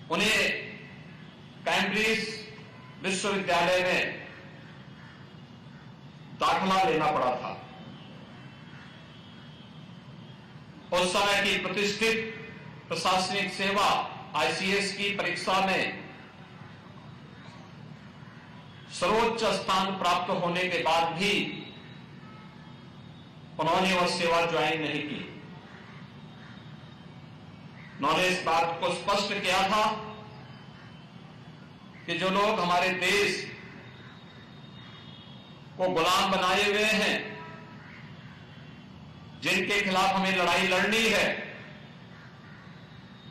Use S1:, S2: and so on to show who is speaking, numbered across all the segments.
S1: उन्हें कैम्ब्रिज विश्वविद्यालय में दाखिला लेना पड़ा था। उस समय की प्रतिष्ठित प्रशासनिक सेवा आईसीएस की परीक्षा में सर्वोच्च स्थान प्राप्त होने के बाद भी उन्होंने वह सेवा ज्वाइन नहीं की। उन्होंने इस बात को स्पष्ट किया था कि जो लोग हमारे देश को गुलाम बनाए हुए हैं, जिनके खिलाफ हमें लड़ाई लड़नी है,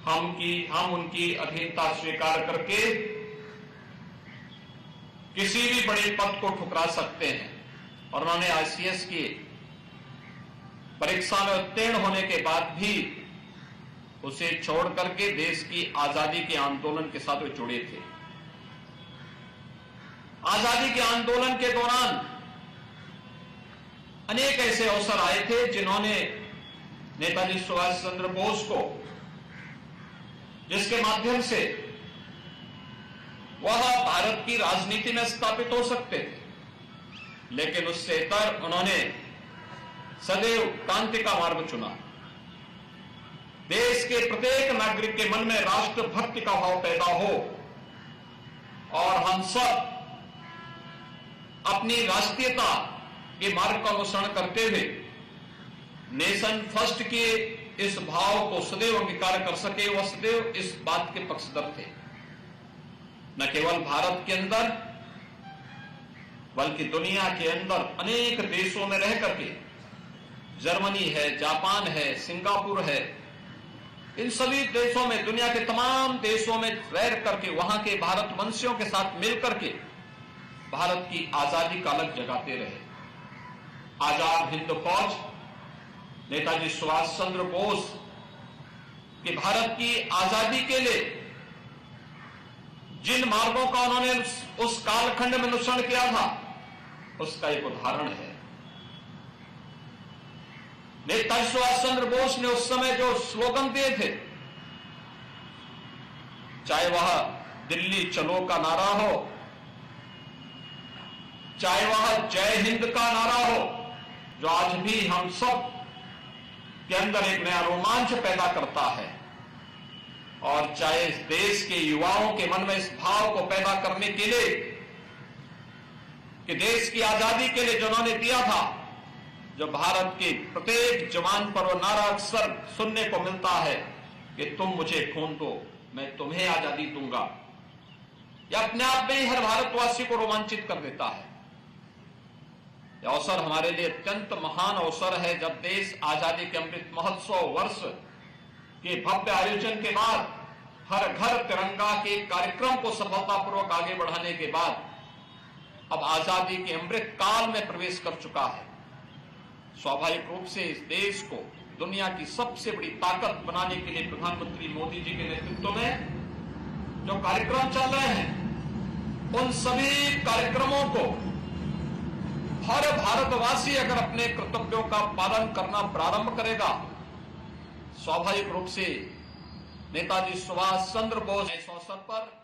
S1: हम उनकी अधीनता स्वीकार करके किसी भी बड़े पद को ठुकरा सकते हैं। और उन्होंने आईसीएस की परीक्षा में उत्तीर्ण होने के बाद भी उसे छोड़ करके देश की आजादी के आंदोलन के साथ वे जुड़े थे। आजादी के आंदोलन के दौरान अनेक ऐसे अवसर आए थे जिन्होंने नेताजी सुभाष चंद्र बोस को, जिसके माध्यम से वह भारत की राजनीति में स्थापित हो सकते थे, लेकिन उससे इतर उन्होंने सदैव क्रांति का मार्ग चुना। देश के प्रत्येक नागरिक के मन में राष्ट्रभक्ति का भाव पैदा हो और हम सब अपनी राष्ट्रीयता के मार्ग का अनुसरण करते हुए नेशन फर्स्ट के इस भाव को सदैव अंगीकार कर सके। वह सदैव इस बात के पक्षधर थे, न केवल भारत के अंदर बल्कि दुनिया के अंदर अनेक देशों में रह करके, जर्मनी है, जापान है, सिंगापुर है, इन सभी देशों में, दुनिया के तमाम देशों में रह करके वहां के भारतवंशियों के साथ मिलकर के भारत की आजादी का अलग जगाते रहे। आजाद हिंद फौज नेताजी सुभाष चंद्र बोस कि भारत की आजादी के लिए जिन मार्गों का उन्होंने उस कालखंड में अनुसरण किया था, उसका एक उदाहरण है। नेताजी सुभाष चंद्र बोस ने उस समय जो स्लोगन दिए थे, चाहे वह दिल्ली चलो का नारा हो, चाहे वह जय हिंद का नारा हो, जो आज भी हम सब के अंदर एक नया रोमांच पैदा करता है, और चाहे इस देश के युवाओं के मन में इस भाव को पैदा करने के लिए कि देश की आजादी के लिए जो उन्होंने दिया था, जो भारत के प्रत्येक जवान पर वो नारा अक्सर सुनने को मिलता है कि तुम मुझे खून दो, मैं तुम्हें आजादी दूंगा, यह अपने आप में ही हर भारतवासी को रोमांचित कर देता है। यह अवसर हमारे लिए अत्यंत महान अवसर है, जब देश आजादी के अमृत महोत्सव वर्ष के भव्य आयोजन के बाद, हर घर तिरंगा के कार्यक्रम को सफलतापूर्वक आगे बढ़ाने के बाद अब आजादी के अमृत काल में प्रवेश कर चुका है। स्वाभाविक रूप से इस देश को दुनिया की सबसे बड़ी ताकत बनाने के लिए प्रधानमंत्री मोदी जी के नेतृत्व में जो कार्यक्रम चल रहे हैं, उन सभी कार्यक्रमों को हर भारतवासी अगर अपने कर्तव्यों का पालन करना प्रारंभ करेगा, स्वाभाविक रूप से नेताजी सुभाष चंद्र बोस इस अवसर पर